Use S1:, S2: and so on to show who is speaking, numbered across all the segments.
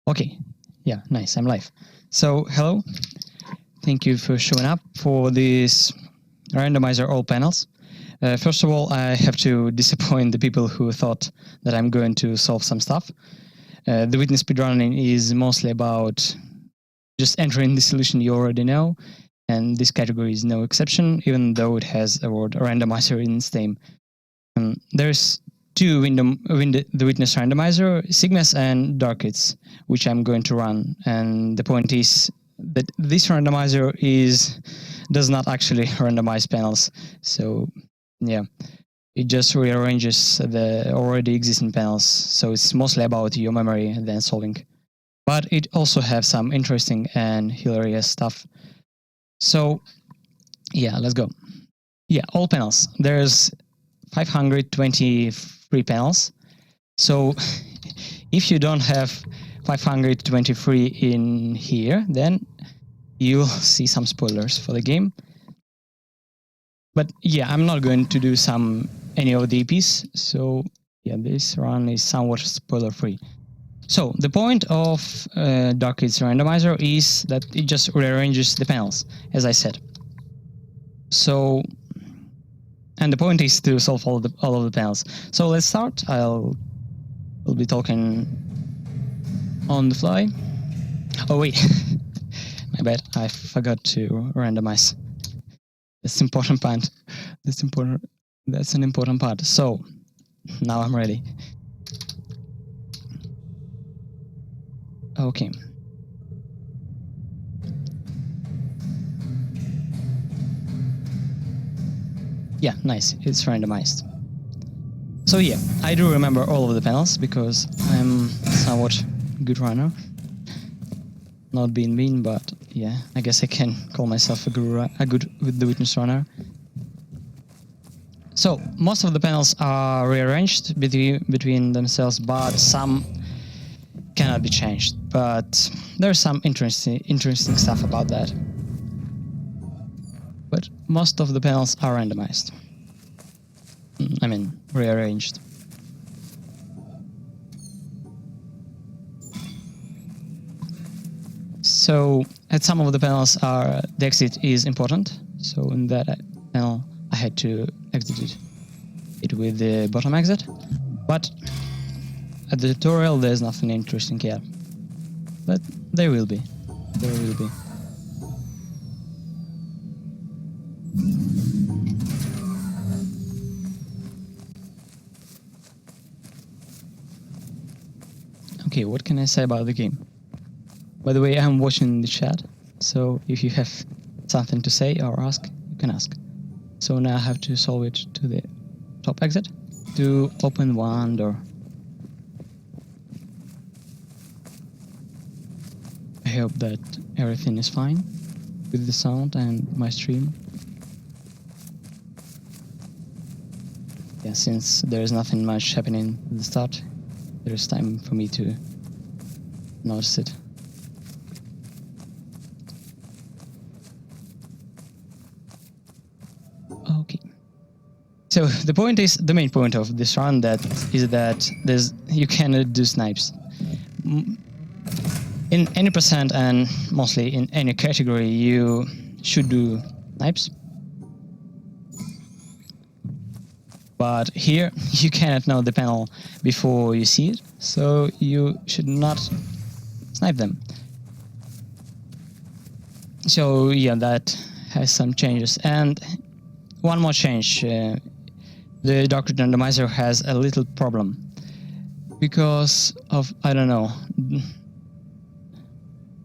S1: Okay, yeah, nice, I'm live. So, hello, thank you for showing up for this randomizer all panels. First of all, I have to disappoint the people who thought that I'm going to solve some stuff. The witness speedrunning is mostly about just entering the solution you already know, and this category is no exception, even though it has a word randomizer in its name. There's two the witness randomizer, Sigmas and Darkits, which I'm going to run. And the point is that this randomizer does not actually randomize panels. So yeah, it just rearranges the already existing panels. So it's mostly about your memory than solving. But it also has some interesting and hilarious stuff. So yeah, let's go. Yeah, all panels. There's 523 panels. So if you don't have 523 in here, then you'll see some spoilers for the game. But yeah, I'm not going to do any of the EPs. So yeah, this run is somewhat spoiler free. So the point of Darkits Randomizer is that it just rearranges the panels, as I said. So, and the point is to solve all of the panels. So let's start. I'll be talking on the fly. Oh wait, my bad. I forgot to randomize. That's important part. That's an important part. So now I'm ready. Okay. Yeah, nice. It's randomized. So yeah, I do remember all of the panels because I'm somewhat good runner. Not being mean, but yeah, I guess I can call myself a good with the witness runner. So most of the panels are rearranged between themselves, but some cannot be changed. But there's some interesting stuff about that. But most of the panels are randomized. I mean, rearranged. So at some of the panels, the exit is important. So in that panel, I had to exit it with the bottom exit. But at the tutorial, there's nothing interesting yet. But there will be. There will be. Okay, what can I say about the game? By the way, I'm watching the chat, so if you have something to say or ask, you can ask. So now I have to solve it to the top exit to open one door. I hope that everything is fine with the sound and my stream. Yeah, since there's nothing much happening at the start, there's time for me to notice it. Okay. So the main point of this run is that you cannot do snipes. In any percent and mostly in any category, you should do snipes. But here, you cannot know the panel before you see it, so you should not snipe them. So yeah, that has some changes. And one more change. The Darkit Randomizer has a little problem. Because of, I don't know,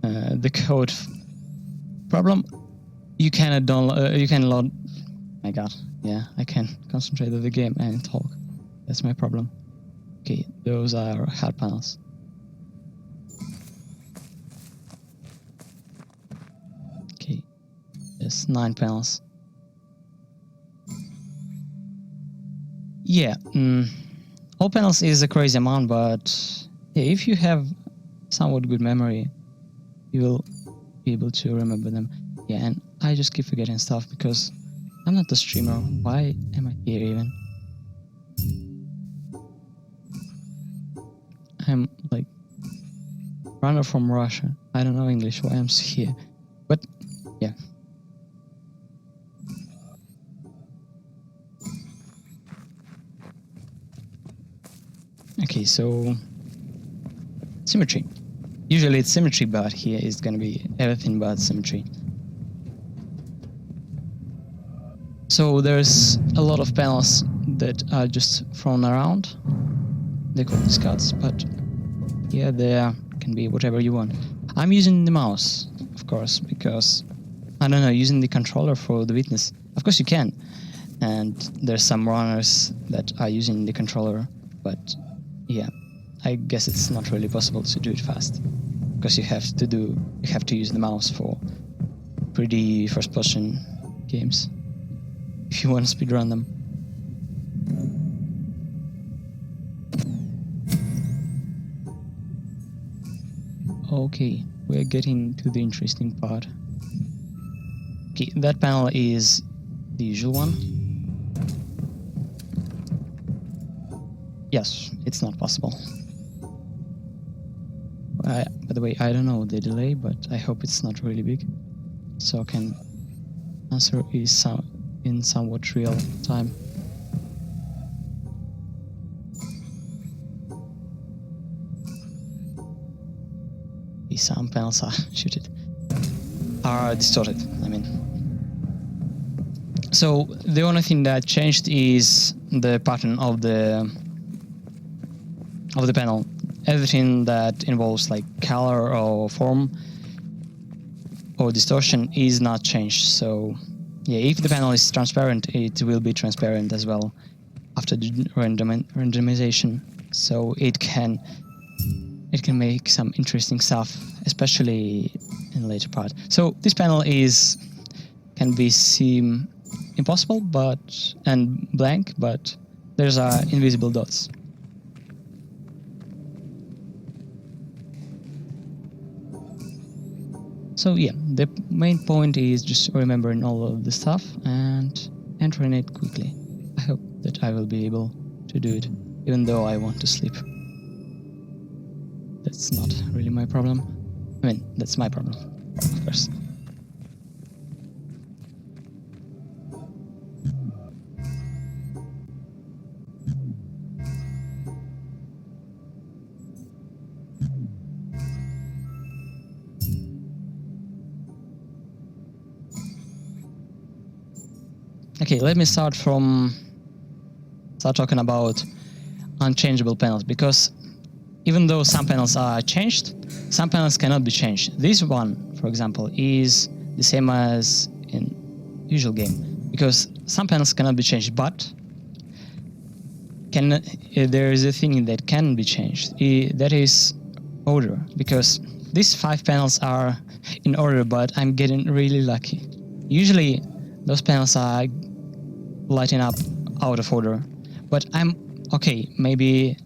S1: the code problem, you cannot download, you can load, my god. Yeah, I can concentrate on the game and talk. That's my problem. Okay, those are hard panels. Okay, there's 9 panels. Yeah, all panels is a crazy amount, but yeah, if you have somewhat good memory, you will be able to remember them. Yeah, and I just keep forgetting stuff because I'm not a streamer. Why am I here even? I'm like Runner from Russia. I don't know English, why I'm here. But, yeah. Okay, so... Symmetry. Usually it's symmetry, but here it's gonna be everything but symmetry. So there's a lot of panels that are just thrown around. They call discards, but here there can be whatever you want. I'm using the mouse, of course, because I don't know, using the controller for the witness. Of course you can, and there's some runners that are using the controller, but yeah, I guess it's not really possible to do it fast, because you have to use the mouse for pretty first-person games if you want to speedrun them. Okay, we're getting to the interesting part. Okay, that panel is the usual one. Yes, it's not possible. By the way, I don't know the delay, but I hope it's not really big, so I can answer is in somewhat real time. Some panels are distorted, I mean. So the only thing that changed is the pattern of the panel. Everything that involves like color or form or distortion is not changed. So yeah, if the panel is transparent, it will be transparent as well after the randomization. So it can make some interesting stuff, especially in the later part. So this panel can seem impossible, and blank, but there's invisible dots. So yeah, the main point is just remembering all of the stuff and entering it quickly. I hope that I will be able to do it, even though I want to sleep. That's not really my problem. I mean, that's my problem, of course. Okay, let me start talking about unchangeable panels, because even though some panels are changed, some panels cannot be changed. This one, for example, is the same as in usual game, because some panels cannot be changed, but there is a thing that can be changed. That is order, because these 5 panels are in order, but I'm getting really lucky. Usually those panels are lighting up out of order, but maybe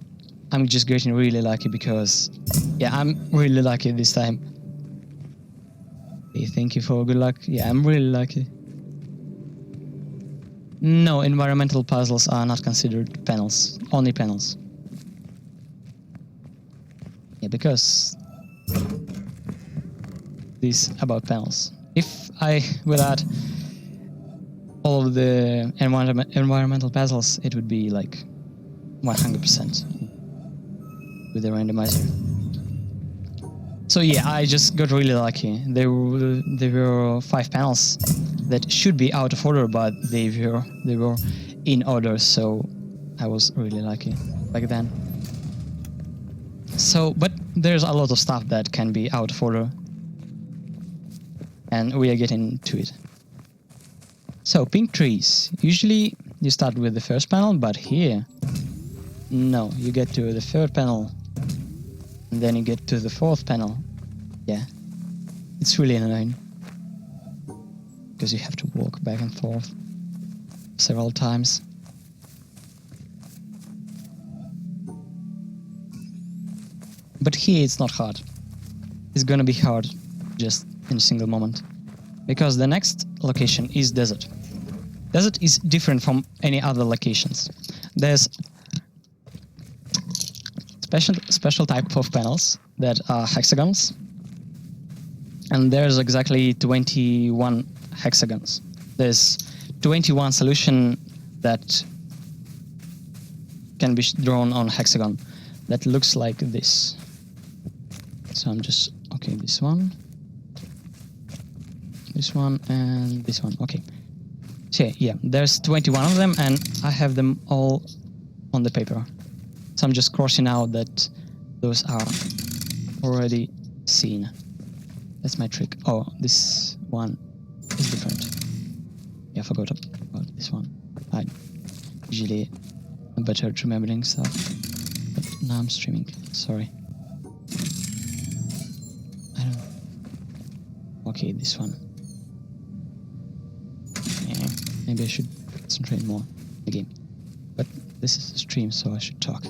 S1: I'm just getting really lucky, because yeah, I'm really lucky this time. Okay, thank you for good luck. Yeah, I'm really lucky. No, environmental puzzles are not considered panels, only panels. Yeah, because this about panels. If I will add all of the environmental puzzles, it would be like 100% with the randomizer. So yeah, I just got really lucky. There were 5 panels that should be out of order, but they were in order, so I was really lucky back then. So, but there's a lot of stuff that can be out of order, and we are getting to it. So, pink trees. Usually you start with the first panel, but here, no, you get to the third panel, and then you get to the fourth panel. Yeah, it's really annoying, because you have to walk back and forth several times. But here it's not hard. It's gonna be hard just in a single moment, because the next location is desert. Desert is different from any other locations. There's special type of panels that are hexagons, and there's exactly 21 hexagons. There's 21 solution that can be drawn on hexagon that looks like this. So I'm just okay, this one, and this one. Okay. So yeah, there's 21 of them, and I have them all on the paper. So I'm just crossing out that those are already seen. That's my trick. Oh, this one is different. Yeah, I forgot about this one. I usually am better at remembering stuff, but now I'm streaming. Sorry. I don't know. Okay, this one. Yeah, maybe I should concentrate more on the game. But this is a stream, so I should talk.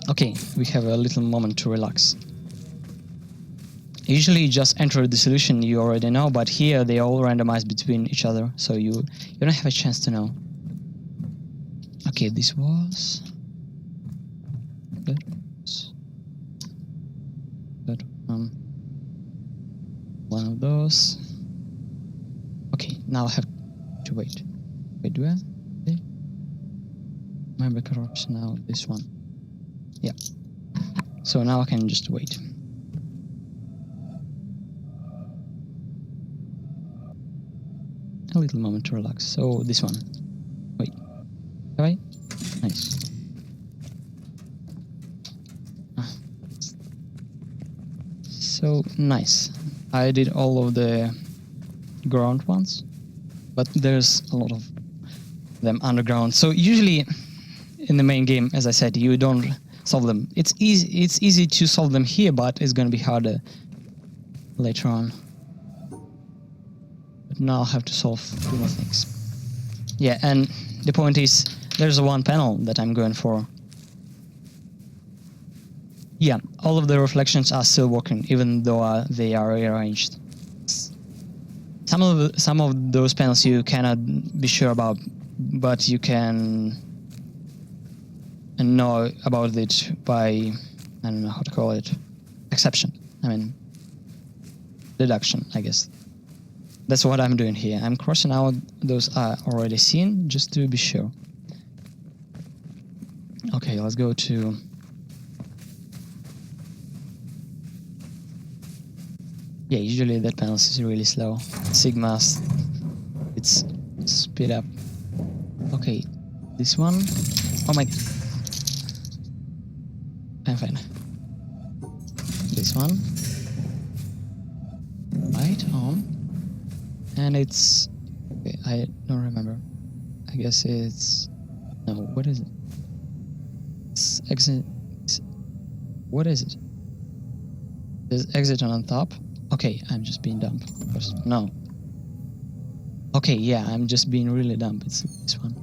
S1: Okay, we have a little moment to relax. Usually you just enter the solution you already know, but here they all randomize between each other, so you don't have a chance to know. Okay, this was... that one of those. Okay, now I have to wait. Wait, do I? My backup option now, this one. Yeah. So now I can just wait. A little moment to relax. So this one. Wait. Have I? Nice. So nice. I did all of the ground ones, but there's a lot of them underground. So usually in the main game, as I said, you don't solve them. It's easy to solve them here, but it's gonna be harder later on. But now I'll have to solve two more things. Yeah, and the point is, there's one panel that I'm going for. Yeah, all of the reflections are still working, even though they are rearranged. Some of those panels you cannot be sure about, but you can know about it by, I don't know how to call it, exception. I mean, deduction, I guess. That's what I'm doing here. I'm crossing out those are already seen, just to be sure. Okay, let's go to... Yeah, usually that panel is really slow. Sigma, it's speed up. Okay, this one. Oh my... I'm fine. This one. Right on. And it's... Okay, I don't remember. I guess it's... No, what is it? It's exit... What is it? There's exit on top. Okay, I'm just being dumb. Of course. No. Okay, yeah, I'm just being really dumb. It's this one.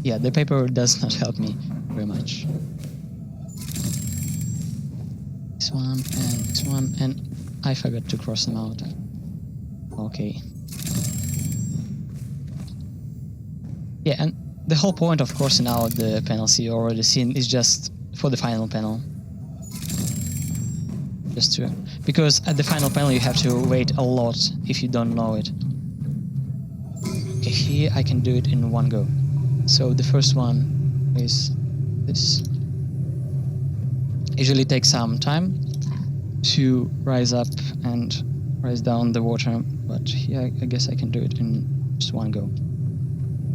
S1: Yeah, the paper does not help me very much. This one, and I forgot to cross them out. Okay. Yeah, and the whole point of crossing out the panels you already seen is just for the final panel. Just to, because at the final panel you have to wait a lot if you don't know it. Okay, here I can do it in one go. So the first one is this. Usually takes some time to rise up and rise down the water, but here I guess I can do it in just one go.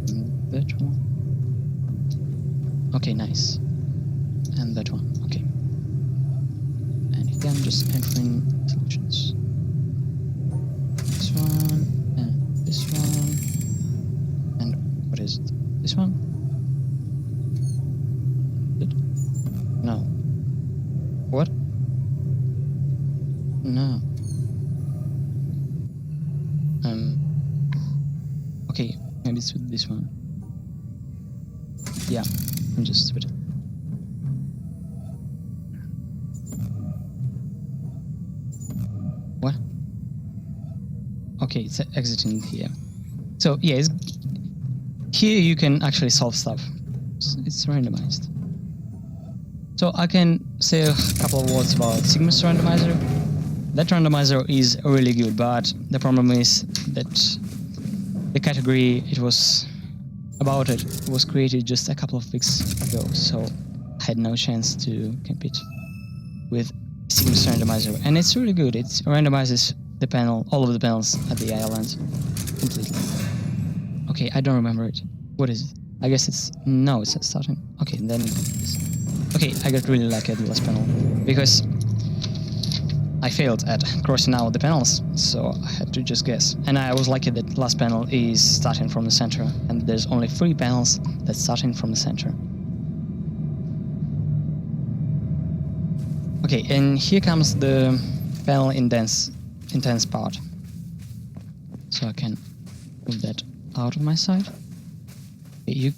S1: And that one. Okay, nice. And that one. Okay. I'm just entering solutions. This one, and this one, and what is it? This one? No. What? No. Okay, maybe it's with this one. Yeah, I'm just stupid. What? Okay, it's exiting here. So yeah, here you can actually solve stuff. It's randomized. So I can say a couple of words about Sigma's randomizer. That randomizer is really good, but the problem is that the category it was created just a couple of weeks ago, so I had no chance to compete with Sigma's randomizer. And it's really good. It randomizes the panel, all of the panels at the island completely. Okay, I don't remember it. What is it? I guess it's starting. Okay, then okay, I got really lucky at the last panel because I failed at crossing out the panels, so I had to just guess. And I was lucky that the last panel is starting from the center, and there's only 3 panels that's starting from the center. Okay, and here comes the panel intense part. So I can move that out of my sight. You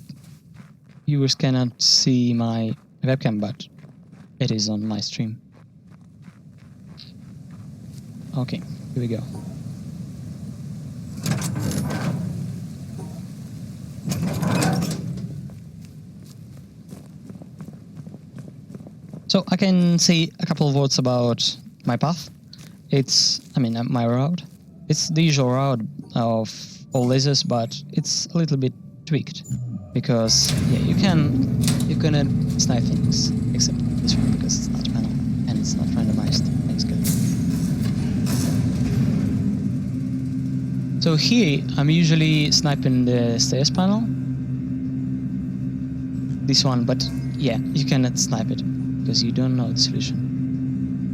S1: viewers cannot see my webcam, but it is on my stream. Okay, here we go. So I can say a couple of words about my path. My route. It's the usual route of all lasers, but it's a little bit tweaked because you cannot snipe things except this one because it's not panel and it's not randomized. Thanks God. So here I'm usually sniping the stairs panel. This one, but you cannot snipe it because you don't know the solution.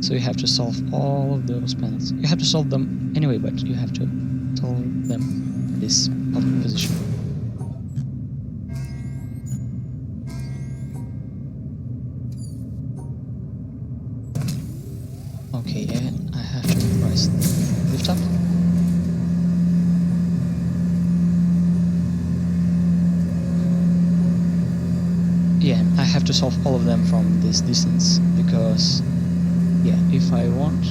S1: So you have to solve all of those panels. You have to solve them anyway, but you have to solve them in this public position. Okay, and I have to press lift up. Yeah, I have to solve all of them from this distance because, if I want,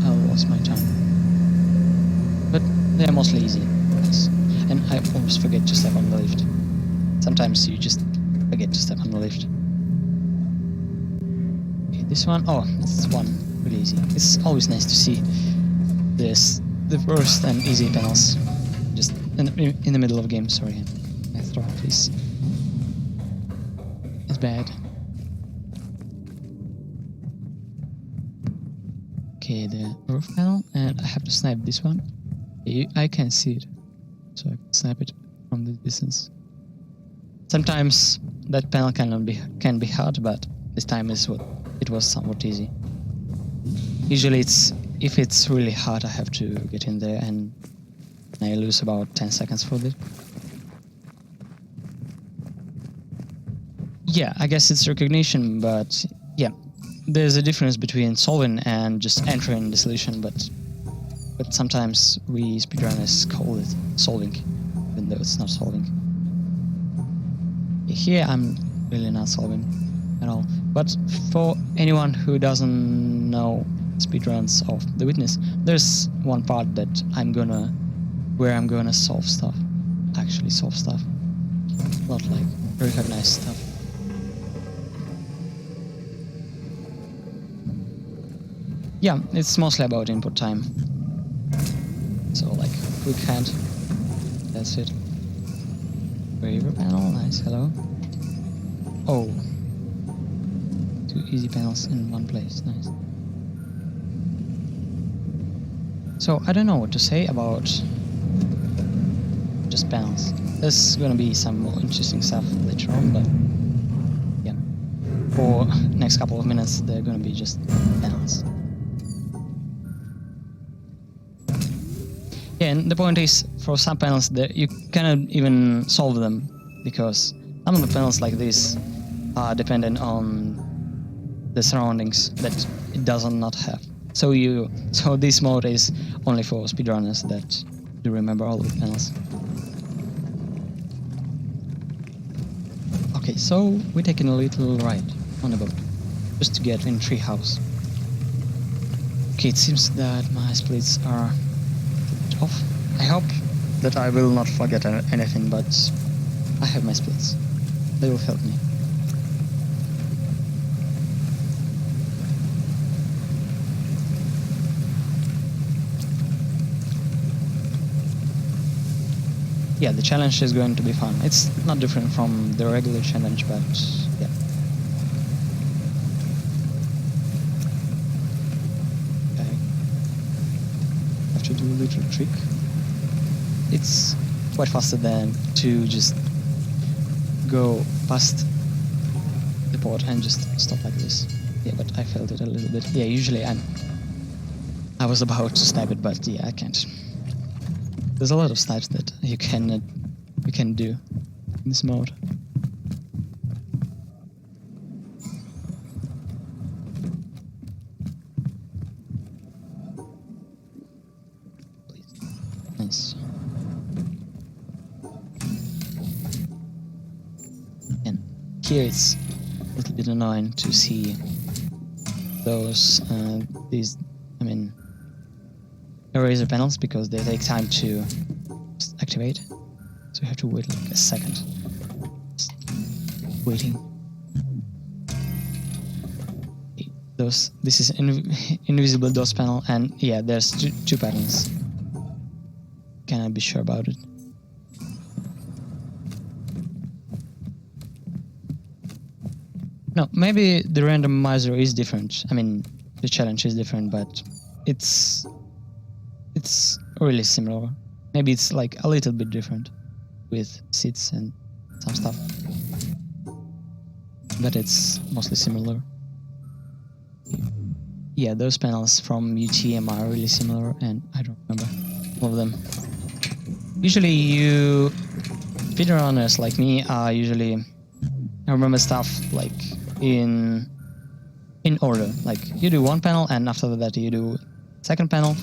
S1: I'll lose my time. But they're mostly easy, yes. And I always forget to step on the lift. Sometimes you just forget to step on the lift. Okay, this one, this one really easy. It's always nice to see the first and easy panels just in the middle of a game. Sorry, my throat is bad. Okay, the roof panel, and I have to snipe this one. I can see it, so I can snipe it from the distance. Sometimes that panel can be hard, but this time it was somewhat easy. Usually if it's really hard, I have to get in there, and I lose about 10 seconds for it. Yeah, I guess it's recognition, but there's a difference between solving and just entering the solution, but sometimes we speedrunners call it solving, even though it's not solving. Here I'm really not solving at all, but for anyone who doesn't know speedruns of The Witness, there's one part that where I'm gonna solve stuff, actually solve stuff, not like recognize stuff. Yeah, it's mostly about input time. So like quick hand, that's it. Waiver panel, nice, hello. Oh, 2 easy panels in one place, nice. So I don't know what to say about just panels. There's gonna be some more interesting stuff later on, but for next couple of minutes they're gonna be just panels. Yeah, and the point is, for some panels, that you cannot even solve them because some of the panels like this are dependent on the surroundings that it does not have. So this mode is only for speedrunners that do remember all of the panels. Okay, so we're taking a little ride on a boat just to get in treehouse. Okay, it seems that my splits are off. I hope that I will not forget anything, but I have my splits. They will help me. Yeah, the challenge is going to be fun. It's not different from the regular challenge, but yeah. Okay. Have to do a little trick. It's quite faster than to just go past the port and just stop like this. Yeah, but I failed it a little bit. Yeah, usually I was about to snipe it, but yeah, I can't. There's a lot of snipes that you can do in this mode. Nice. And here it's a little bit annoying to see those eraser panels because they take time to activate, so you have to wait like a second. Just waiting. This is invisible DOS panel, and yeah, there's two patterns. Cannot be sure about it. No, maybe the randomizer is different. I mean, the challenge is different, but it's really similar. Maybe it's like a little bit different with seats and some stuff, but it's mostly similar. Yeah, those panels from UTM are really similar, and I don't remember all of them. Usually speedrunners like me are usually remember stuff like in order. Like you do one panel, and after that you do second panel.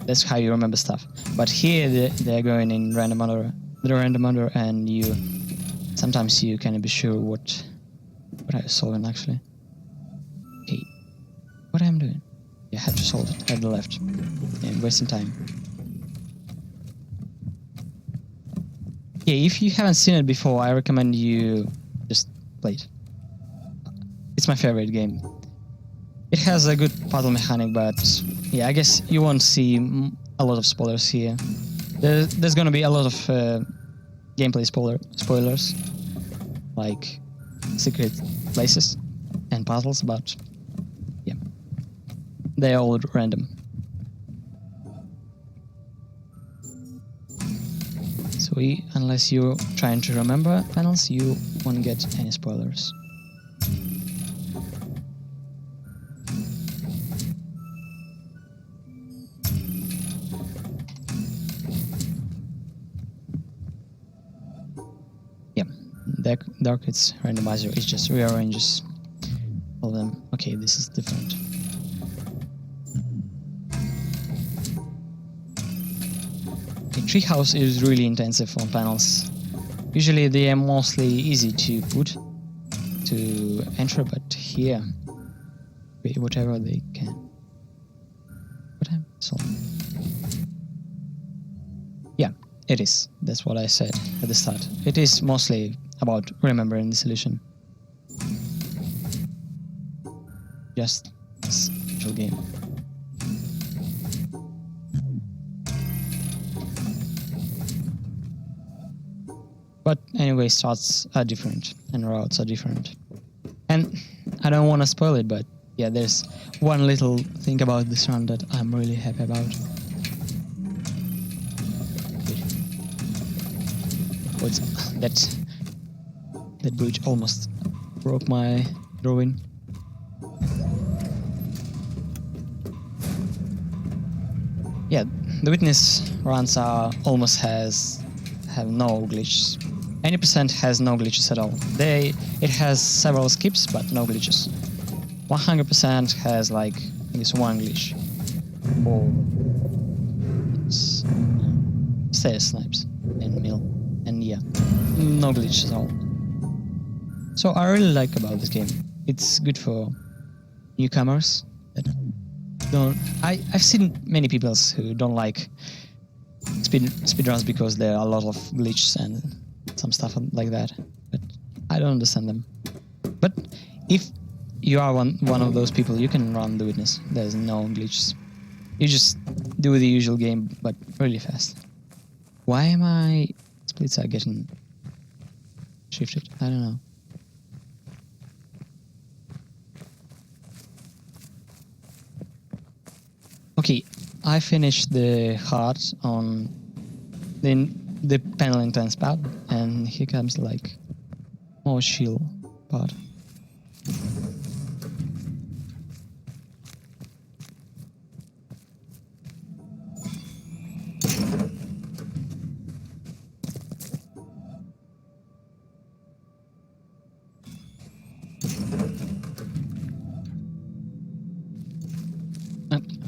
S1: That's how you remember stuff. But here they're going in random order, and sometimes you can't be sure what I'm solving actually. Okay, what I'm doing? You have to solve it at the left, and wasting time. Yeah, if you haven't seen it before, I recommend you just play it. It's my favorite game. It has a good puzzle mechanic, but yeah, I guess you won't see a lot of spoilers here. There's gonna be a lot of gameplay spoilers, like secret places and puzzles, but yeah, they're all random. So unless you're trying to remember panels, you won't get any spoilers. Dark's randomizer is just rearranges all of them. Okay, this is different. Okay, treehouse is really intensive on panels. Usually they are mostly easy to put to enter, but here, whatever they can. What I'm solving? Yeah, it is. That's what I said at the start. It is mostly about remembering the solution. Just a special game. But anyway, starts are different and routes are different. And I don't want to spoil it, but yeah, there's one little thing about this run that I'm really happy about. What's that bridge almost broke my drawing. Yeah, the witness runs are almost have no glitches. 80% has no glitches at all. It has several skips, but no glitches. 100% has like I guess one glitch. Or it's stairs snipes and mill, and yeah, no glitches at all. So I really like about this game. It's good for newcomers that don't. I've seen many people who don't like speedruns because there are a lot of glitches and some stuff like that, but I don't understand them. But if you are one of those people, you can run the witness. There's no glitches. You just do the usual game, but really fast. Why am my splits are getting shifted? I don't know. Okay, I finished the hard on the panel intense part, and here comes like more chill part.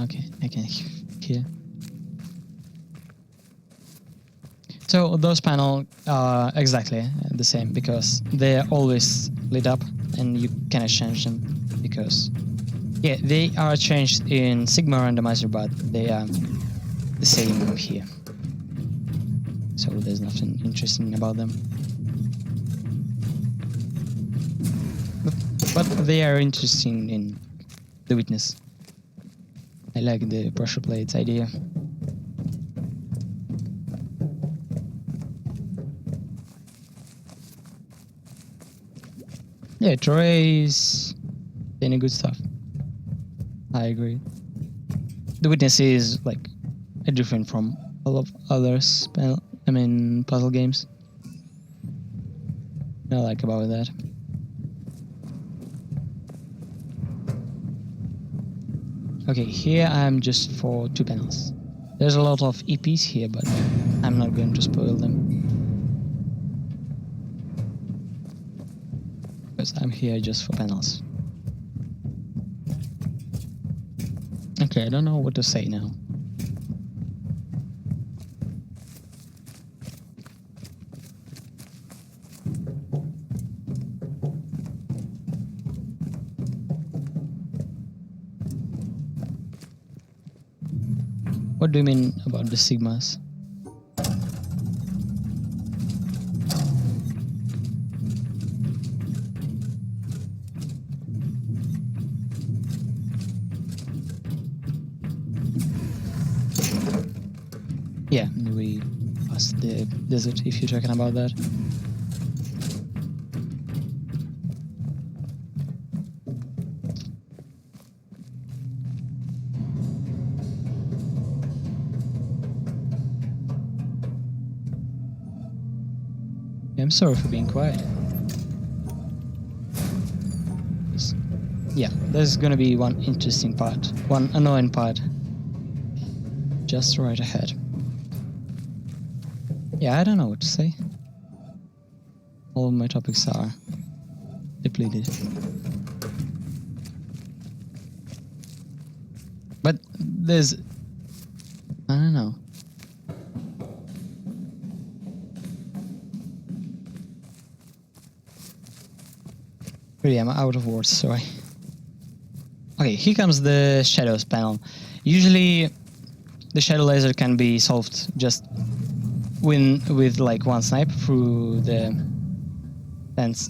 S1: Okay, I can hear. So those panels are exactly the same because they're always lit up and you cannot change them because, yeah, they are changed in Sigma Randomizer, but they are the same here. So there's nothing interesting about them. But they are interesting in the witness. I like the pressure plates idea. Yeah, Troy is any good stuff. I agree. The witness is like different from all of others. Puzzle games. I like about that. Okay, here I'm just for 2 panels. There's a lot of EPs here, but I'm not going to spoil them. Because I'm here just for panels. Okay, I don't know what to say now. What do you mean about the sigmas? Yeah, we passed the desert if you're talking about that. I'm sorry for being quiet. Yeah, there's gonna be one interesting part, one annoying part, just right ahead. Yeah, I don't know what to say. All of my topics are depleted. But there's... I don't know. Really, I'm out of words, sorry. Okay, here comes the shadows panel. Usually, the shadow laser can be solved just with like one snipe through the fence,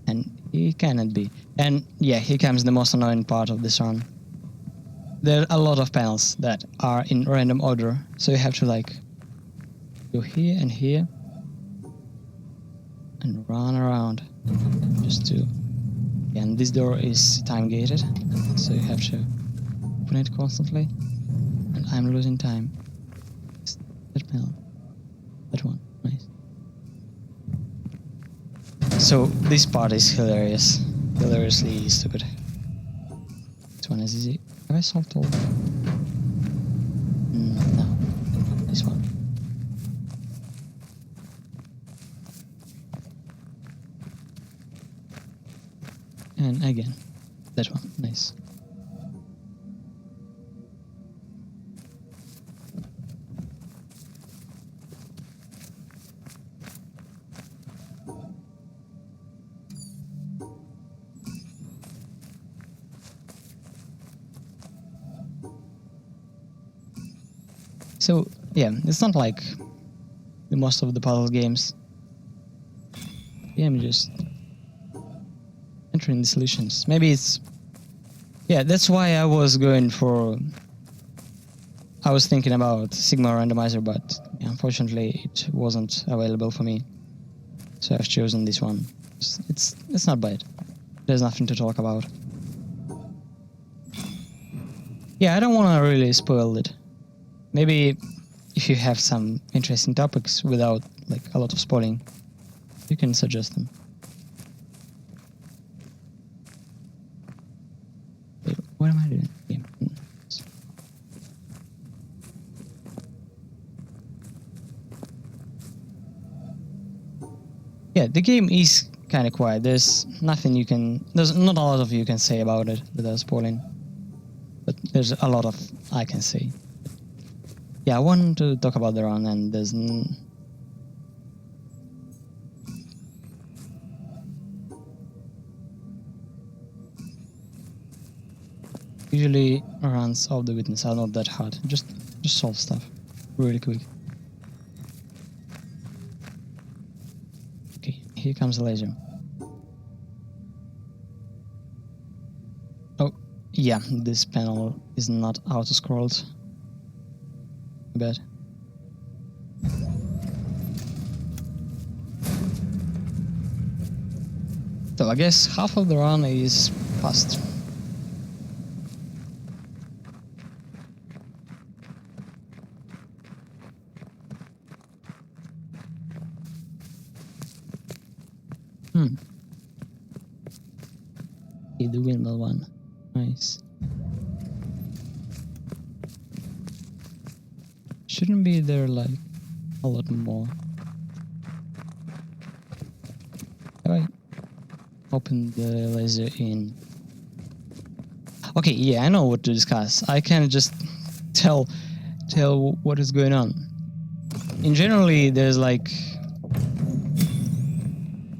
S1: and it cannot be. And yeah, here comes the most annoying part of this run. There are a lot of panels that are in random order, so you have to like go here and here and run around just to... And this door is time gated, so you have to open it constantly, and I'm losing time. That panel. That one. Nice. So this part is hilarious. Hilariously stupid. This one is easy. Have I solved all? No. This one. And again. That one. Nice. So yeah, it's not like the most of the puzzle games. game just entering the solutions. Maybe it's... Yeah, that's why I was going for... I was thinking about Sigma Randomizer, but unfortunately it wasn't available for me. So I've chosen this one. It's not bad. There's nothing to talk about. Yeah, I don't want to really spoil it. Maybe if you have some interesting topics without like a lot of spoiling, you can suggest them. Wait, what am I doing? Yeah. Yeah, the game is kind of quiet. There's nothing you can... There's not a lot of you can say about it without spoiling. But there's a lot of I can say. Yeah, I want to talk about the run, and there's... Usually runs of the witness are not that hard. Just solve stuff really quick. Okay, here comes the laser. Oh, yeah, this panel is not auto-scrolled. Bad. So I guess half of the run is past. Okay, the windmill one. Nice. Shouldn't be there like a lot more. Have I opened the laser in? Okay, yeah, I know what to discuss. I can just tell what is going on. In generally, there's like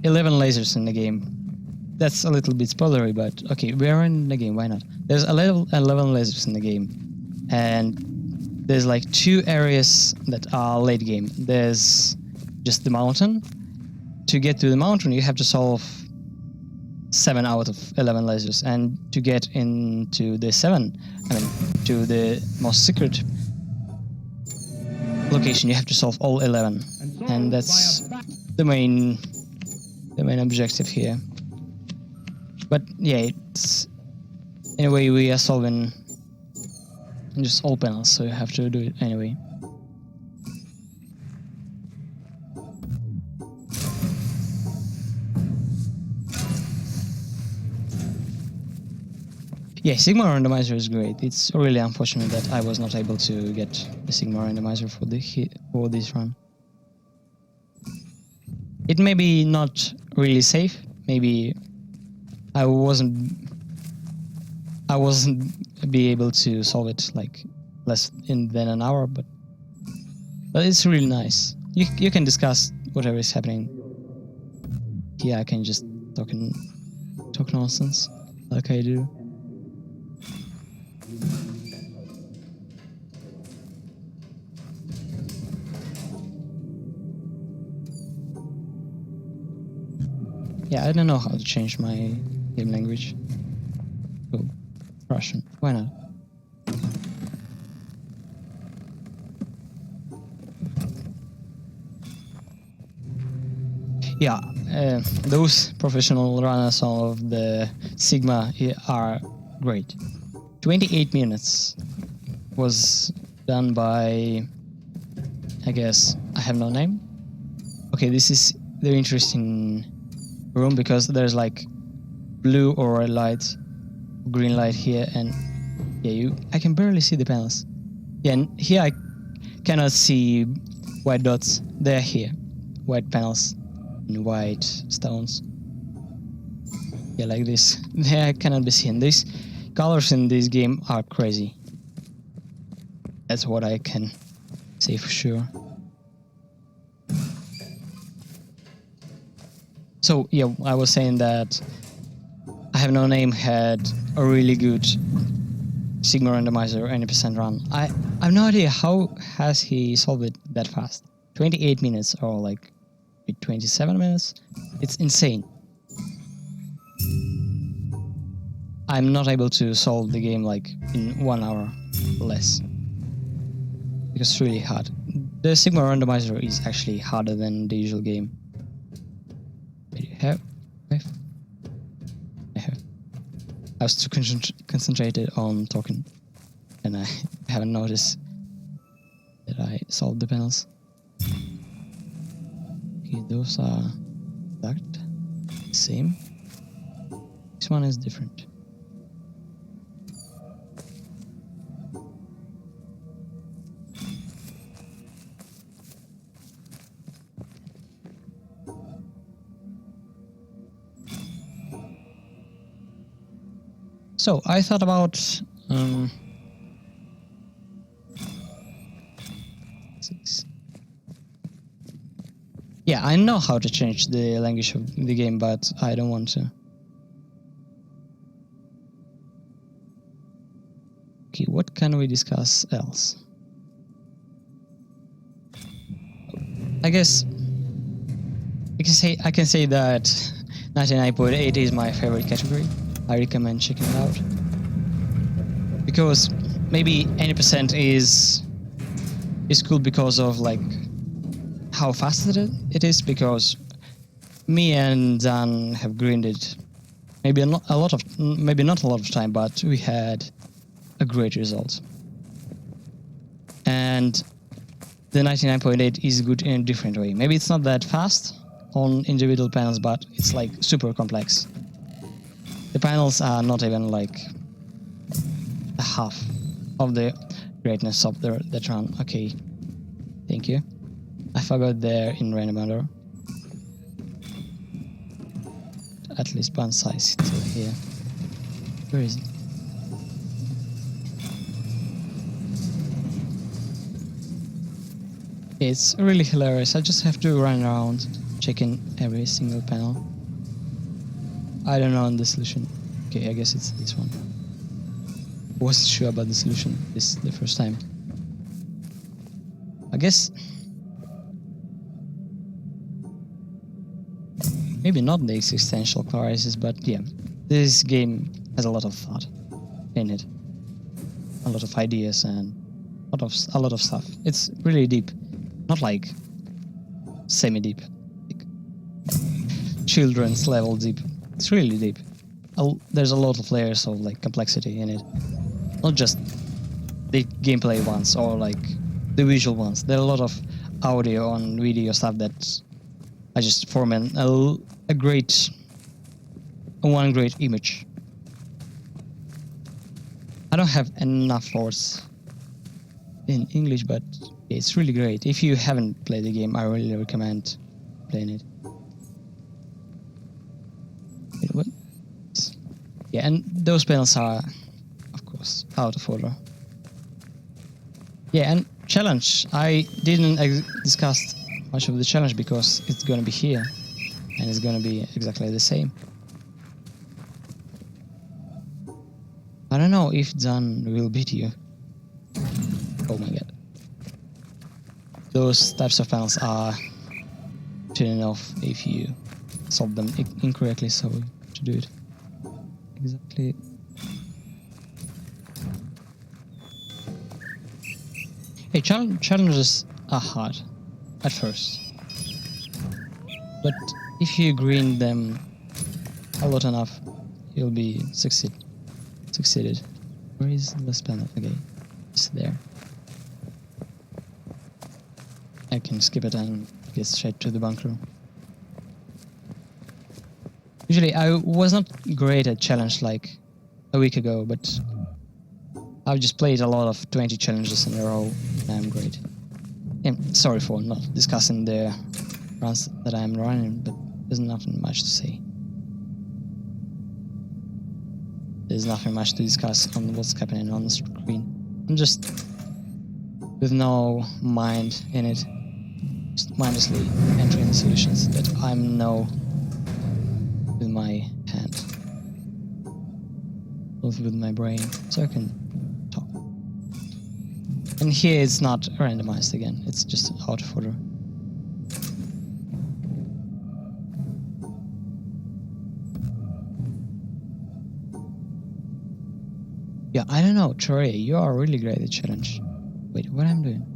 S1: 11 lasers in the game. That's a little bit spoilery, but okay, we're in the game, why not? There's 11 lasers in the game, and there's like 2 areas that are late game. There's just the mountain. To get to the mountain, you have to solve 7 out of 11 lasers, and to get into the to the most secret location, you have to solve all 11, and that's the main objective here. But yeah, it's in a way we are solving just all panels, so you have to do it anyway. Yeah, Sigma Randomizer is great. It's really unfortunate that I was not able to get the Sigma Randomizer for this run. It may be not really safe. Maybe I wasn't be able to solve it like less than an hour, but it's really nice. You can discuss whatever is happening. Here I can just talk nonsense like I do. Yeah, I don't know how to change my game language. Oh, Russian. Why not? Yeah, those professional runners of the Sigma are great. 28 minutes was done by, I guess, I have no name. Okay, this is very interesting room because there's like blue or red light, green light here, and yeah, I can barely see the panels. Yeah, and here I cannot see white dots. They're here, white panels and white stones. Yeah, like this. They cannot be seen. These colors in this game are crazy. That's what I can say for sure. So yeah, I was saying that I Have No Name had a really good Sigma Randomizer 80% run. I have no idea how has he solved it that fast. 28 minutes or like with 27 minutes. It's insane. I'm not able to solve the game like in 1 hour or less. Because it's really hard. The Sigma Randomizer is actually harder than the usual game. I was too concentrated on talking, and I haven't noticed that I solved the panels. Okay, those are exact same. This one is different. So I thought about yeah, I know how to change the language of the game, but I don't want to. Okay, what can we discuss else? I guess I can say that 99.8 is my favorite category. I recommend checking it out, because maybe 80% is cool because of like how fast it is, because me and Dan have grinded maybe not a lot of time, but we had a great result. And the 99.8 is good in a different way. Maybe it's not that fast on individual panels, but it's like super complex. The panels are not even like a half of the greatness of that run. Okay, thank you. I forgot there in Randomizer. At least one size still here. Where is it? It's really hilarious. I just have to run around checking every single panel. I don't know the solution. Okay, I guess it's this one. I wasn't sure about the solution this the first time. I guess maybe not the existential crisis, but yeah, this game has a lot of thought in it, a lot of ideas and a lot of stuff. It's really deep, not like semi-deep, like children's level deep. It's really deep. There's a lot of layers of like complexity in it, not just the gameplay ones or like the visual ones. There are a lot of audio and video stuff that I just form one great image. I don't have enough words in English, but it's really great. If you haven't played the game, I really recommend playing it. Wait, what? Yeah, and those panels are, of course, out of order. Yeah, and challenge. I didn't discuss much of the challenge because it's gonna be here, and it's gonna be exactly the same. I don't know if Dan will beat you. Oh my god. Those types of panels are turning off if you solve them incorrectly, so to do it exactly. Hey, challenges are hard at first, but if you grind them a lot enough, you'll be succeeded. Where is the panel? Okay, it's there. I can skip it and get straight to the bunker. Usually I was not great at challenge like a week ago, but I've just played a lot of 20 challenges in a row and I'm great. And sorry for not discussing the runs that I'm running, but there's nothing much to say. There's nothing much to discuss on what's happening on the screen. I'm just with no mind in it, just mindlessly entering the solutions that I know with my hand, both with my brain, so I can talk. And here it's not randomized again, it's just out of order. Yeah, I don't know, Troy, you are really great at challenge. Wait, what I'm doing?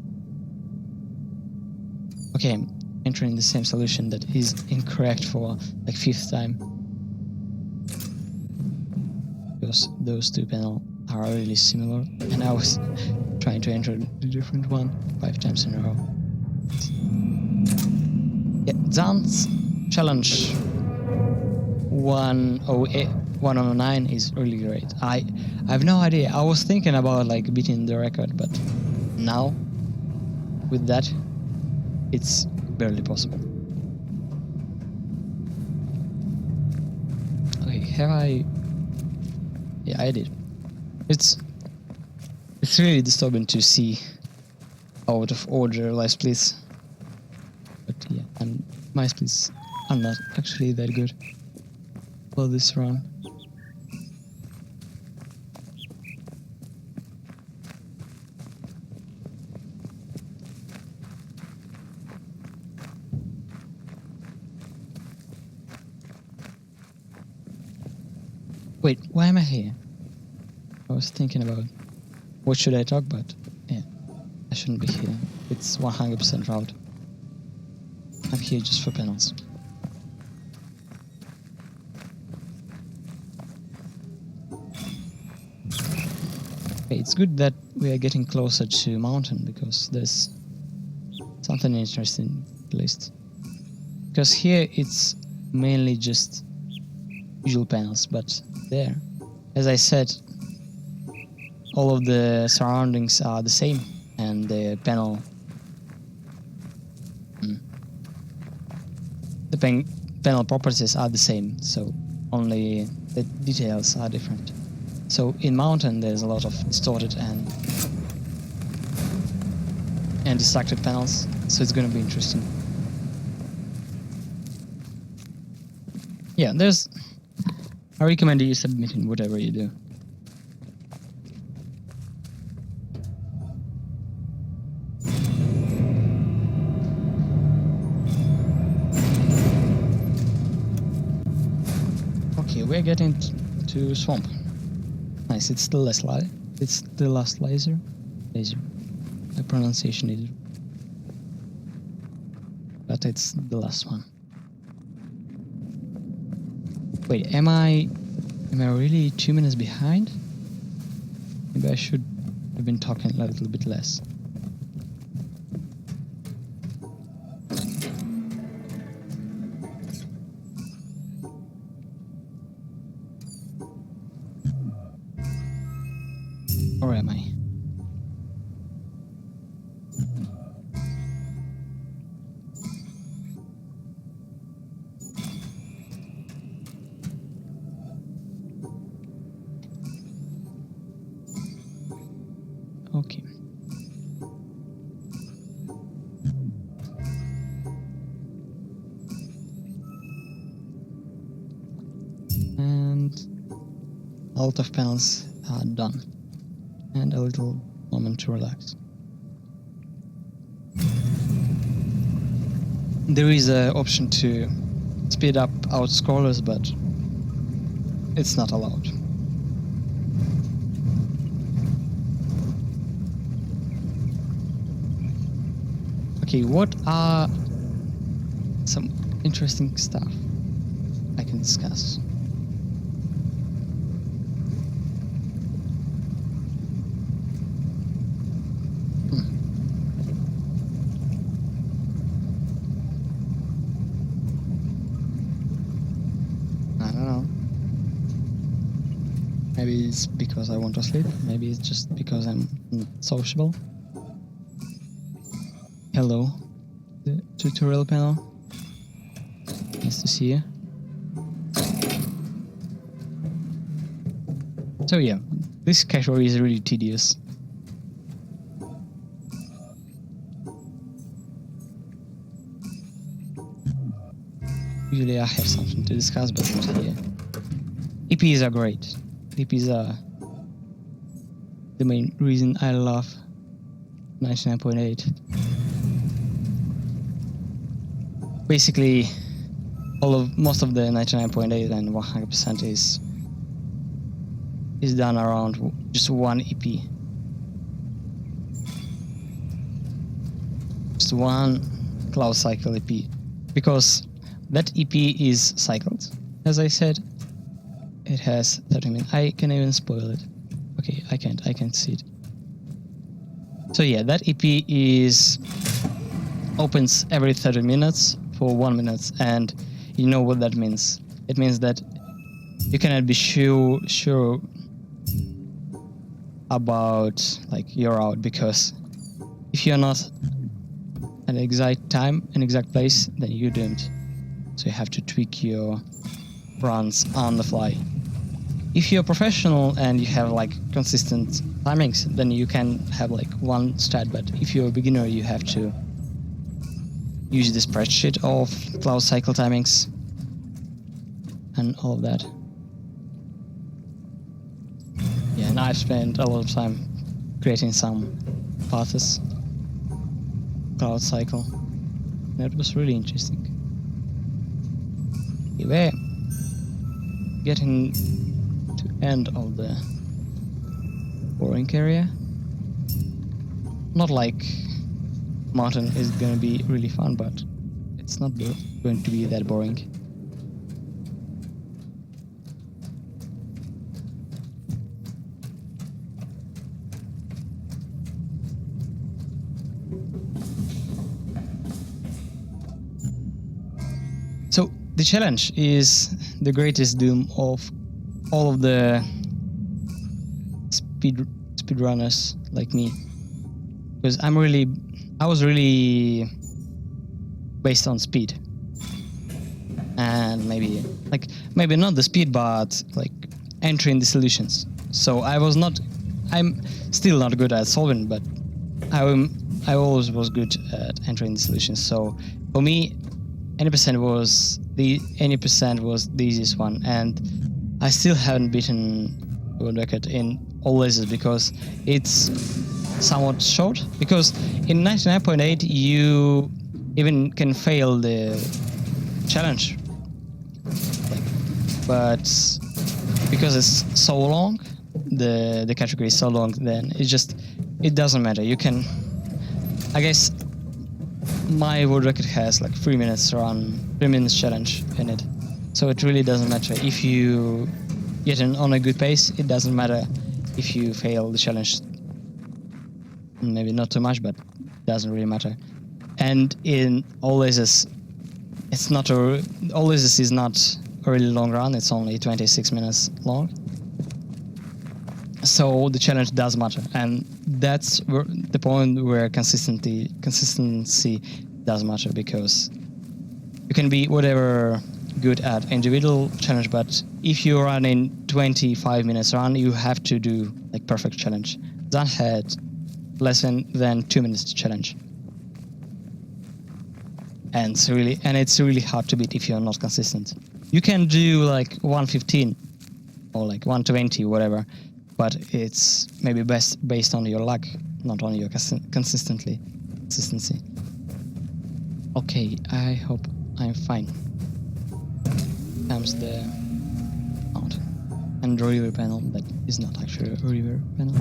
S1: Okay, I'm entering the same solution that is incorrect for like 5th time. Because those two panels are really similar, and I was trying to enter the different one 5 times in a row. Yeah, dance challenge 109 is really great. I have no idea. I was thinking about like beating the record, but now with that, it's barely possible. Okay, have I? Yeah, I did. It's really disturbing to see out of order life splits. But yeah, and my splits are not actually that good for this run. Wait, why am I here? I was thinking about what should I talk about. Yeah, I shouldn't be here. It's 100% route. I'm here just for panels. Okay, it's good that we are getting closer to mountain because there's something interesting at least. Because here it's mainly just usual panels, but there, as I said, all of the surroundings are the same, and the panel, panel properties are the same, so only the details are different. So in mountain there's a lot of distorted and distracted panels, so it's gonna be interesting. Yeah, I recommend you submitting whatever you do. Okay, we're getting to swamp. Nice, it's the last laser. It's the last laser. My pronunciation is, but it's the last one. Wait, am I really 2 minutes behind? Maybe I should have been talking a little bit less. Or am I? Okay. And a lot of panels are done. And a little moment to relax. There is an option to speed up out scrollers, but it's not allowed. Okay, what are some interesting stuff I can discuss? I don't know. Maybe it's because I want to sleep. Maybe it's just because I'm not sociable. Hello, the tutorial panel. Nice to see you. So yeah, this category is really tedious. Usually I have something to discuss, but not here. EPs are great. EPs are the main reason I love 99.8. Basically, most of the 99.8 and 100% is is done around just one EP. Just one cloud cycle EP, because that EP is cycled, as I said. It has 30 minutes. I can even spoil it. Okay, I can't see it. So yeah, that EP is opens every 30 minutes for 1 minute, and you know what that means. It means that you cannot be sure about like you're out, because if you're not at an exact time, an exact place, then you're doomed. So you have to tweak your runs on the fly. If you're professional and you have like consistent timings, then you can have like one strat, but if you're a beginner, you have to use the spreadsheet of cloud cycle timings and all of that. Yeah, and I've spent a lot of time creating some paths, cloud cycle. That was really interesting. We're getting to end of the boring area. Not like mountain is gonna be really fun, but it's not going to be that boring. So the challenge is the greatest doom of all of the speedrunners like me, because I was really based on speed, and maybe not the speed, but like entering the solutions. So I'm still not good at solving, but I always was good at entering the solutions. So for me, any percent was the easiest one, and I still haven't beaten the world record in all races because it's somewhat short. Because in 99.8 you even can fail the challenge, but because it's so long, the category is so long, then it doesn't matter. You can, I guess, my world record has like 3 minutes run, 3 minutes challenge in it, so it really doesn't matter if you get on a good pace. It doesn't matter if you fail the challenge. Maybe not too much, but it doesn't really matter. And in all races, all races is not a really long run. It's only 26 minutes long. So the challenge does matter, and that's the point where consistency does matter, because you can be whatever good at individual challenge, but if you run in 25 minutes run, you have to do like perfect challenge. That had less than 2 minutes to challenge, and it's really hard to beat if you're not consistent. You can do like 115 or like 120, whatever, but it's maybe best based on your luck, not on your consistency. Okay, I hope I'm fine. Comes the mountain and the river panel that is not actually a river panel.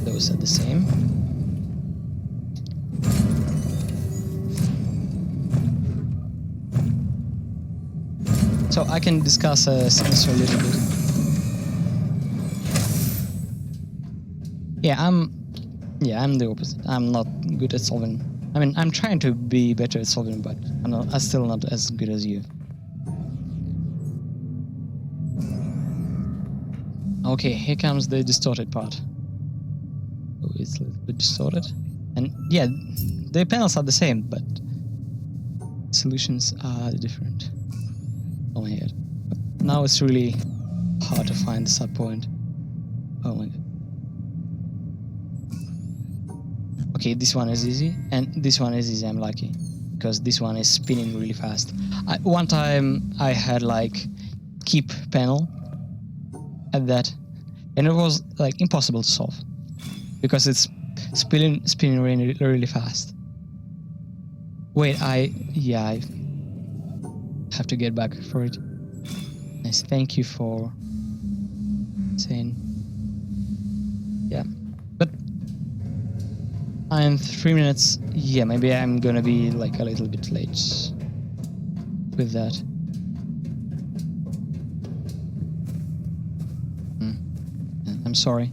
S1: Those are the same. So I can discuss a signature a little bit. I'm the opposite. I'm not good at solving. I mean, I'm trying to be better at solving, but I'm still not as good as you. Okay, here comes the distorted part. Oh, it's a little bit distorted. And yeah, the panels are the same, but solutions are different. Oh my god. Now it's really hard to find the sub point. Oh my god. Okay, this one is easy, and this one is easy. I'm lucky, because this one is spinning really fast. One time I had like keep panel at that, and it was like impossible to solve because it's spinning really, really fast. Wait, I have to get back for it. Nice, thank you for insane. Yeah, but I'm 3 minutes. Yeah, maybe I'm gonna be like a little bit late with that. I'm sorry.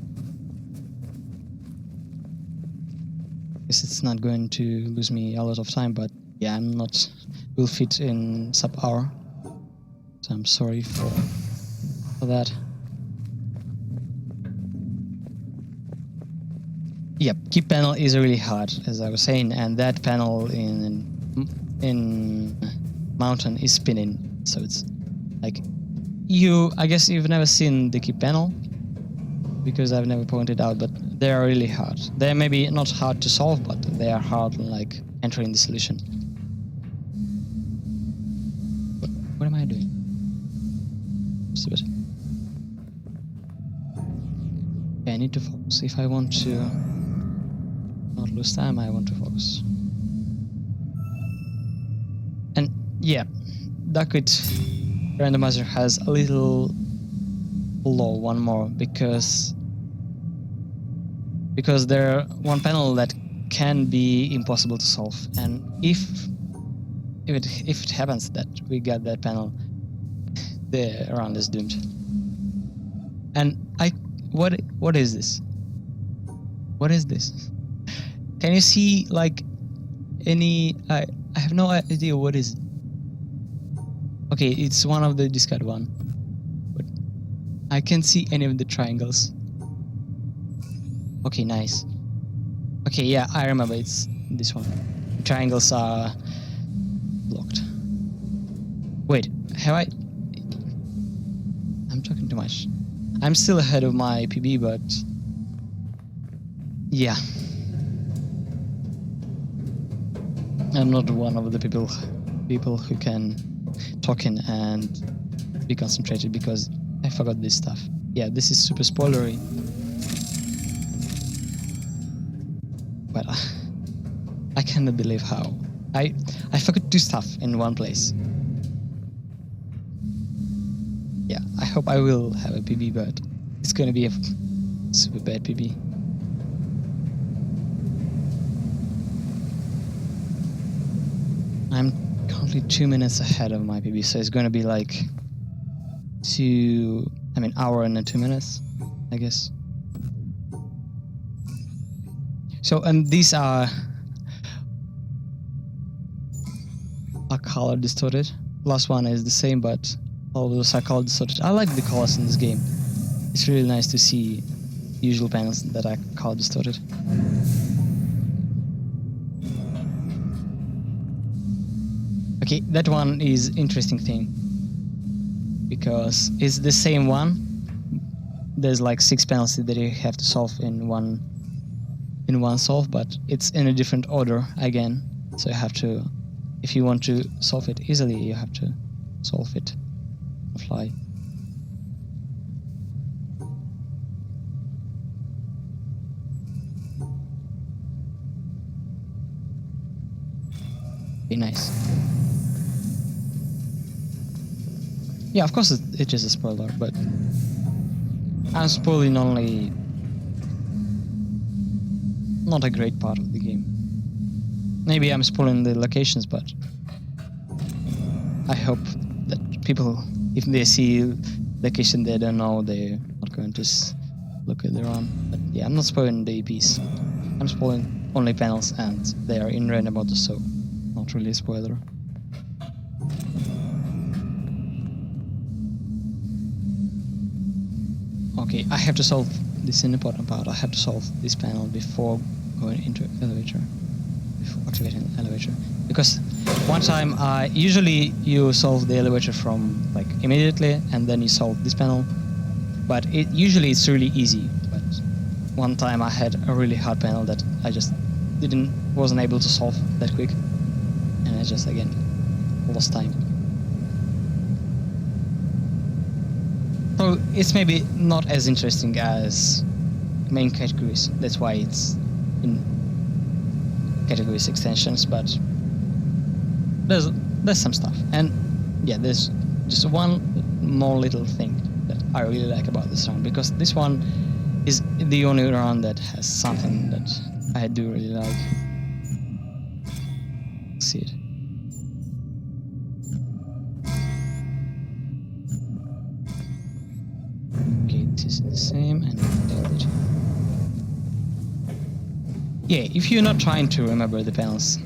S1: Guess it's not going to lose me a lot of time, but yeah, I'm not will fit in sub-hour. So I'm sorry for that. Yep, keep panel is really hard, as I was saying, and that panel in mountain is spinning, so it's like I guess you've never seen the keep panel because I've never pointed out, but they are really hard. They're maybe not hard to solve, but they are hard like entering the solution. What am I doing? Stupid. Okay, I need to focus. If I want to not lose time, I want to focus. And yeah, Duckit Randomizer has a little flaw, one more, because there one panel that can be impossible to solve, and if it happens that we get that panel, the round is doomed. And what is this? What is this? Can you see like any? I have no idea what is it. Okay, it's one of the discard one, but I can't see any of the triangles. Okay, nice. Okay, yeah, I remember it's this one. The triangles are blocked. Wait, have I? I'm talking too much. I'm still ahead of my PB, but yeah, I'm not one of the people who can talk in and be concentrated because I forgot this stuff. Yeah, this is super spoilery, but I cannot believe how I forgot two stuff in one place. Yeah, I hope I will have a PB, but it's gonna be a super bad PB. I'm currently 2 minutes ahead of my PB, so it's gonna be like hour and 2 minutes, I guess. So, and these are color distorted. Last one is the same, but all of those are color distorted. I like the colors in this game. It's really nice to see usual panels that are color distorted. Okay, that one is interesting thing because it's the same one. There's like 6 panels that you have to solve in one solve, but it's in a different order again. So you have to, if you want to solve it easily, you have to solve it on the fly. Be nice. Yeah, of course it is a spoiler, but I'm spoiling only not a great part of the game. Maybe I'm spoiling the locations, but I hope that people, if they see location they don't know, they're not going to look at their own. But yeah, I'm not spoiling the EPs. I'm spoiling only panels, and they are in random order, so not really a spoiler. Okay, I have to solve this important part. I have to solve this panel before going into elevator, before activating the elevator. Because one time, usually you solve the elevator from like immediately, and then you solve this panel. But usually it's really easy. But one time I had a really hard panel that I just wasn't able to solve that quick, and I just again lost time. So it's maybe not as interesting as main categories. That's why it's in categories extensions, but there's some stuff. And yeah, there's just one more little thing that I really like about this run, because this one is the only run that has something that I do really like. See it. Okay, this is the same, and edit. Yeah, if you're not trying to remember the panels,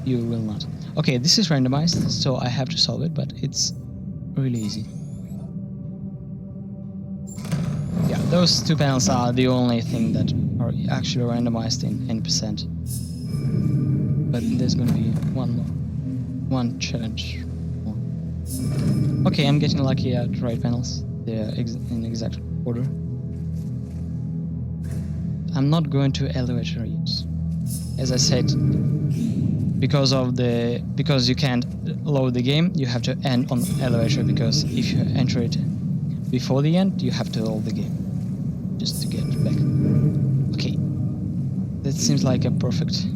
S1: you will not. Okay, this is randomized, so I have to solve it, but it's really easy. Yeah, those two panels are the only thing that are actually randomized in 10%. But there's gonna be one challenge more. Okay, I'm getting lucky at right panels. They're in exact order. I'm not going to elevator yet. As I said, because you can't load the game, you have to end on elevator, because if you enter it before the end, you have to load the game just to get back. Okay, that seems like a perfect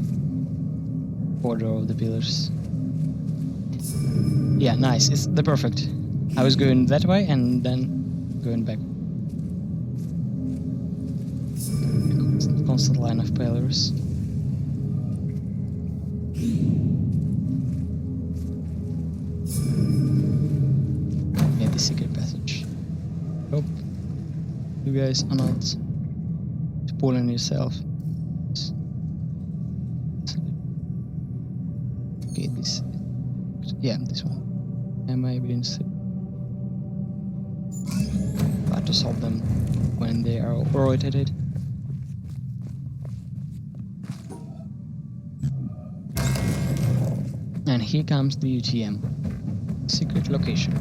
S1: order of the pillars. Yeah, nice. It's the perfect. I was going that way and then going back. Constant line of pillars. Yeah, the secret passage. Hope you guys are not spoiling yourself. Okay, this. Yeah, this one. Am I being sick? But to solve them when they are rotated. And here comes the UTM. Secret location.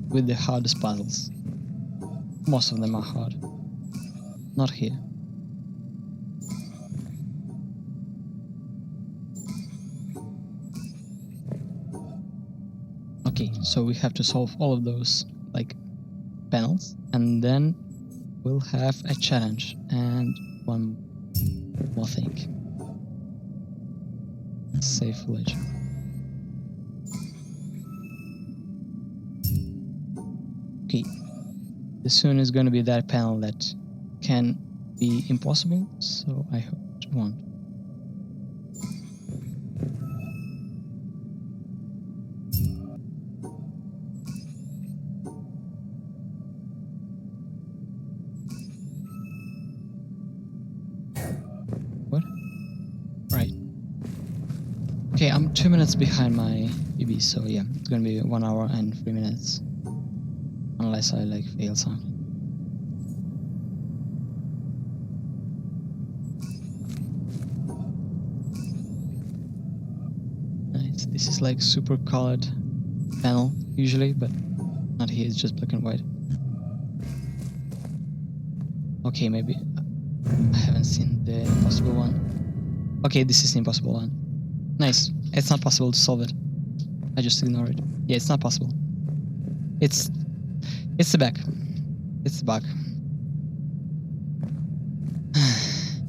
S1: With the hardest puzzles. Most of them are hard. Not here. Okay, so we have to solve all of those, like, panels, and then we'll have a challenge and one more thing. Save village. Okay, this soon is going to be that panel that can be impossible, so I hope it won't. What? Right. Okay, I'm 2 minutes behind my BB, so yeah, it's gonna be 1 hour and 3 minutes. Unless I like fail something. Nice. This is like super colored panel usually, but not here, it's just black and white. Okay, maybe I haven't seen the impossible one. Okay, this is the impossible one. Nice. It's not possible to solve it. I just ignore it. Yeah, it's not possible. It's the bug. It's the bug.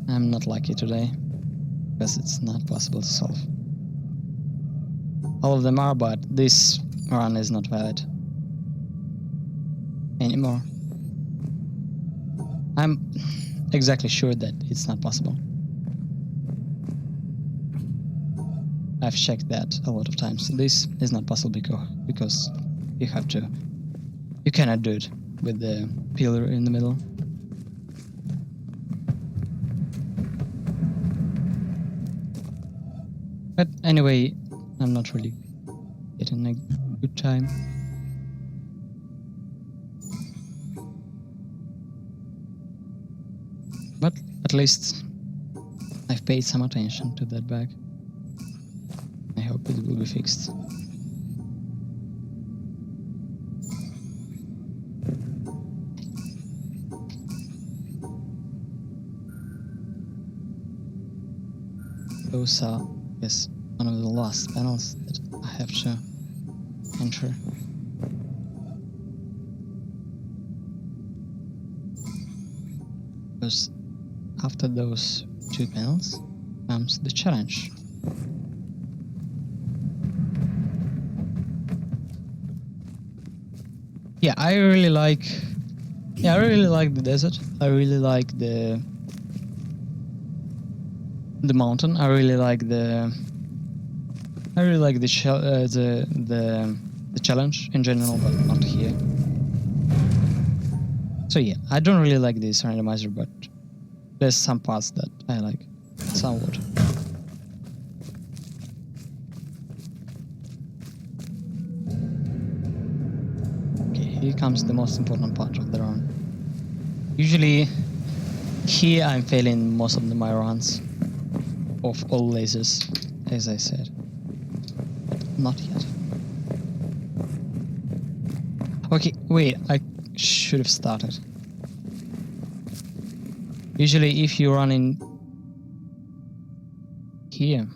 S1: I'm not lucky today, because it's not possible to solve. All of them are, but this run is not valid anymore. I'm exactly sure that it's not possible. I've checked that a lot of times. This is not possible because you cannot do it with the pillar in the middle. But anyway, I'm not really getting a good time. But at least I've paid some attention to that bug. I hope it will be fixed. Those are, yes, one of the last panels that I have to enter. Because after those two panels comes the challenge. Yeah, I really like the desert. I really like the mountain. I really like the challenge in general, but not here. So yeah, I don't really like this randomizer, but there's some parts that I like somewhat. Okay, here comes the most important part of the run. Usually, here I'm failing most of my runs of all lasers, as I said. But not yet. Okay, wait, I should have started. Usually if you run in here.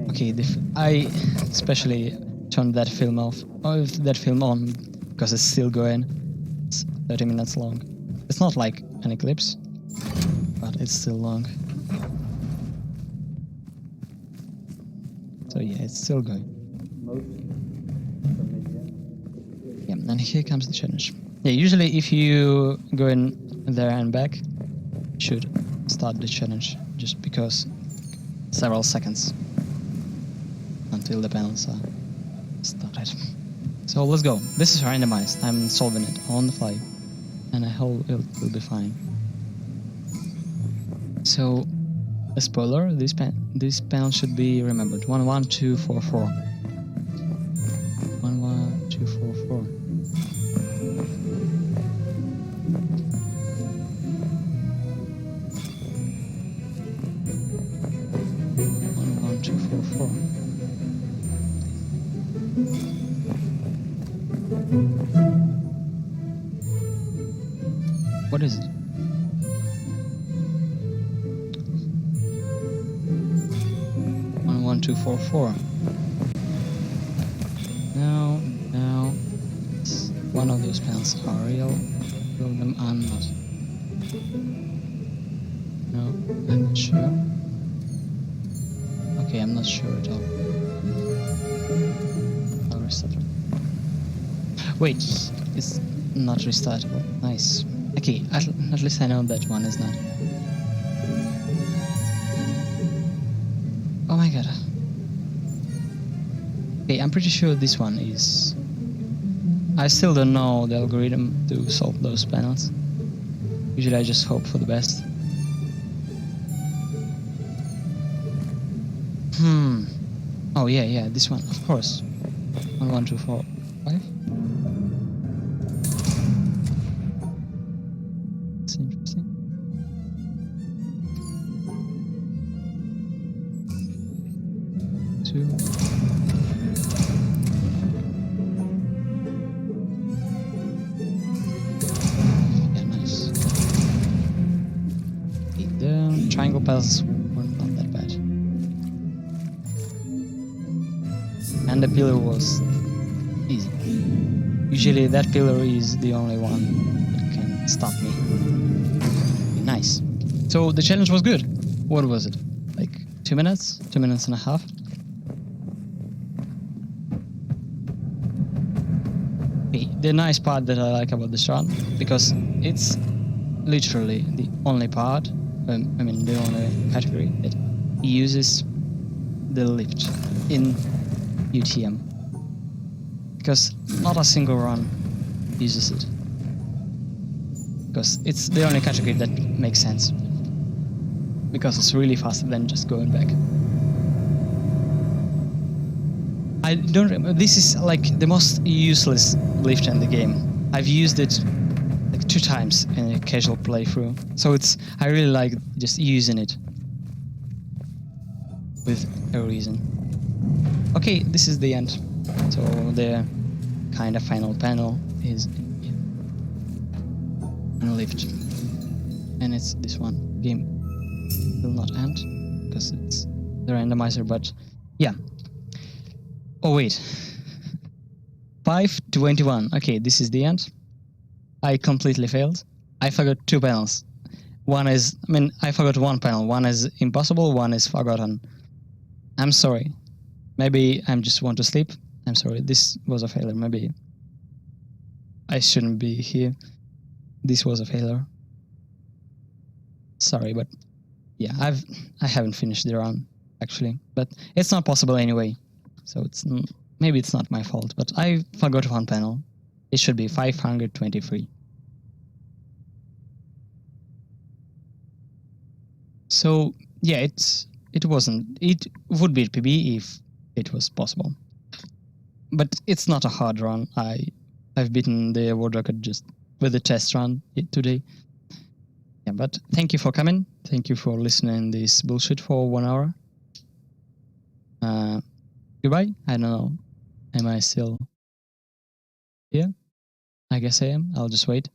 S1: Okay, I especially turned that film off, or that film on, because it's still going. It's 30 minutes long. It's not like an eclipse, but it's still long. So yeah, it's still going. Yeah, and here comes the challenge. Yeah, usually if you go in there and back, you should start the challenge, just because several seconds until the panels are started. So let's go. This is randomized. I'm solving it on the fly, and I hope it will be fine. So, a spoiler: this panel should be remembered. 1 1 2 4 4. 1 1 2 4 4. 1 1 2 4 4. What is it? One, 1 2 4 4. No, one of those panels are real. Two of them are not. No, I'm not sure. Okay, I'm not sure at all. I'll restart it. Wait, it's not restartable. Nice. Okay, at least I know that one is not. Oh my god. Okay, I'm pretty sure this one is. I still don't know the algorithm to solve those panels. Usually I just hope for the best. Oh yeah, this one, of course. 1 1 2 4 5. That's interesting. Two. Yeah, nice. Okay, the triangle panels were not that bad. And the pillar was easy. Usually that pillar is the only one that can stop me. Nice. So the challenge was good. What was it? Like 2 minutes? 2 minutes and a half? Okay, the nice part that I like about this run, because it's literally the only part, the only category that uses the lift in UTM, because not a single run uses it, because it's the only category that makes sense, because it's really faster than just going back. I don't remember, this is like the most useless lift in the game. I've used it like 2 times in a casual playthrough, so I really like just using it with a reason. Okay, this is the end. So the kind of final panel is a lift, and it's this one. Game will not end because it's the randomizer, but yeah. Oh wait, 5:21. Okay, this is the end. I completely failed. I forgot 2 panels. I forgot 1 panel. One is impossible, one is forgotten. I'm sorry. Maybe I just want to sleep. I'm sorry, this was a failure, maybe. I shouldn't be here. This was a failure. Sorry, but yeah, I haven't finished the run actually, but it's not possible anyway. So maybe it's not my fault, but I forgot one panel. It should be 523. So yeah, it would be PB if it was possible, but it's not a hard run. I've beaten the world record just with the test run today. Yeah, but thank you for coming. Thank you for listening this bullshit for 1 hour. Goodbye. I don't know. Am I still here? I guess I am. I'll just wait.